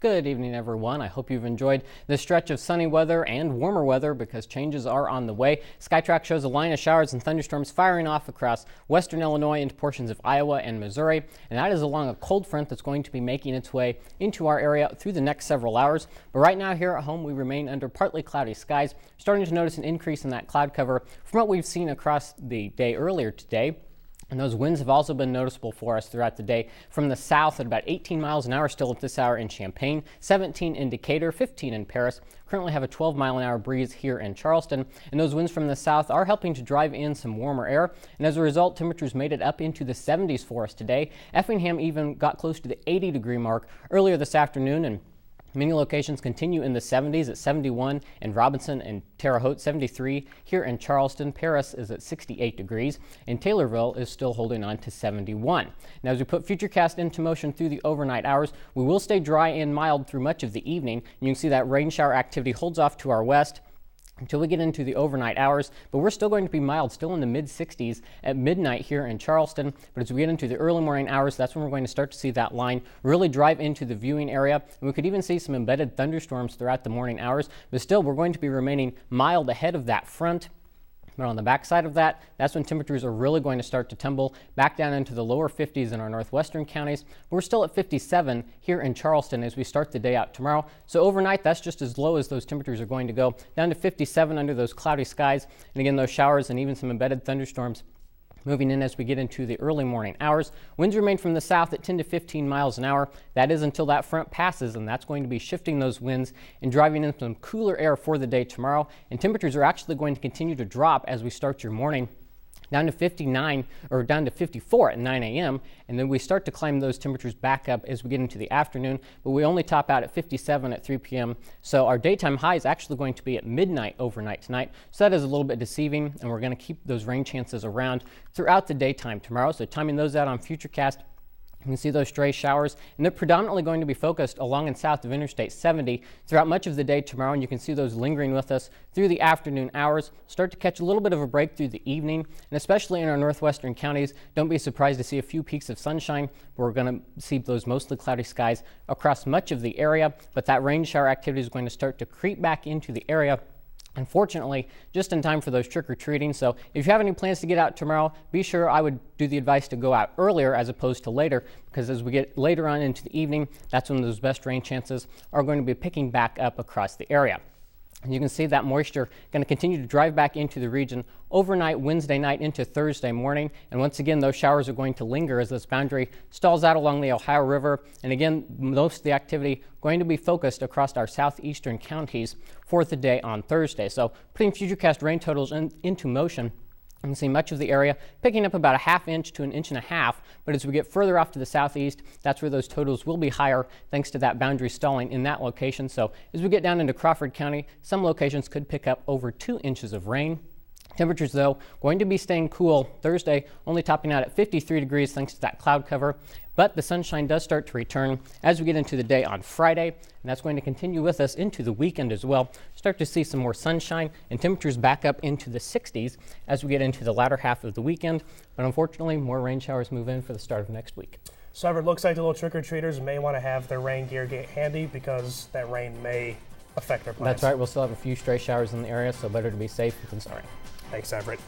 Good evening, everyone. I hope you've enjoyed this stretch of sunny weather and warmer weather because changes are on the way. SkyTrack shows a line of showers and thunderstorms firing off across western Illinois into portions of Iowa and Missouri, and that is along a cold front that's going to be making its way into our area through the next several hours. But right now here at home, we remain under partly cloudy skies, starting to notice an increase in that cloud cover from what we've seen across the day earlier today. And those winds have also been noticeable for us throughout the day from the south at about 18 miles an hour still at this hour in Champaign, 17 in Decatur, 15 in Paris. Currently have a 12-mile-an-hour breeze here in Charleston, and those winds from the south are helping to drive in some warmer air, and as a result, temperatures made it up into the 70s for us today. Effingham even got close to the 80-degree mark earlier this afternoon, and many locations continue in the 70s at 71 in Robinson and Terre Haute, 73 here in Charleston. Paris is at 68 degrees, and Taylorville is still holding on to 71. Now, as we put Futurecast into motion through the overnight hours, we will stay dry and mild through much of the evening. You can see that rain shower activity holds off to our west until we get into the overnight hours, but we're still going to be mild, still in the mid-60s at midnight here in Charleston. But as we get into the early morning hours, that's when we're going to start to see that line really drive into the viewing area. And we could even see some embedded thunderstorms throughout the morning hours, but still we're going to be remaining mild ahead of that front. But on the backside of that, that's when temperatures are really going to start to tumble back down into the lower 50s in our northwestern counties. We're still at 57 here in Charleston as we start the day out tomorrow. So overnight, that's just as low as those temperatures are going to go, down to 57 under those cloudy skies. And again, those showers and even some embedded thunderstorms moving in as we get into the early morning hours. Winds remain from the south at 10 to 15 miles an hour. That is until that front passes, and that's going to be shifting those winds and driving in some cooler air for the day tomorrow. And temperatures are actually going to continue to drop as we start your morning, down to 59 or down to 54 at 9 a.m. And then we start to climb those temperatures back up as we get into the afternoon, but we only top out at 57 at 3 p.m. So our daytime high is actually going to be at midnight overnight tonight. So that is a little bit deceiving, and we're going to keep those rain chances around throughout the daytime tomorrow. So timing those out on Futurecast, you can see those stray showers, and they're predominantly going to be focused along and south of Interstate 70 throughout much of the day tomorrow, and you can see those lingering with us through the afternoon hours. Start to catch a little bit of a break through the evening, and especially in our northwestern counties, don't be surprised to see a few peaks of sunshine. We're going to see those mostly cloudy skies across much of the area, but that rain shower activity is going to start to creep back into the area, unfortunately, just in time for those trick-or-treating. So if you have any plans to get out tomorrow, be sure I would do the advice to go out earlier as opposed to later, because as we get later on into the evening, that's when those best rain chances are going to be picking back up across the area. And you can see that moisture going to continue to drive back into the region overnight Wednesday night into Thursday morning. And once again, those showers are going to linger as this boundary stalls out along the Ohio River. And again, most of the activity going to be focused across our southeastern counties for the day on Thursday. So putting Futurecast rain totals into motion, you can see much of the area picking up about a ½ inch to an inch and a half, but as we get further off to the southeast, that's where those totals will be higher thanks to that boundary stalling in that location. So as we get down into Crawford County, some locations could pick up over 2 inches of rain. Temperatures, though, going to be staying cool Thursday, only topping out at 53 degrees thanks to that cloud cover. But the sunshine does start to return as we get into the day on Friday, and that's going to continue with us into the weekend as well. Start to see some more sunshine and temperatures back up into the 60s as we get into the latter half of the weekend. But unfortunately, more rain showers move in for the start of next week. So it looks like the little trick-or-treaters may want to have their rain gear handy because that rain may affect their plans. That's right. We'll still have a few stray showers in the area, so better to be safe than sorry. Thanks, Everett.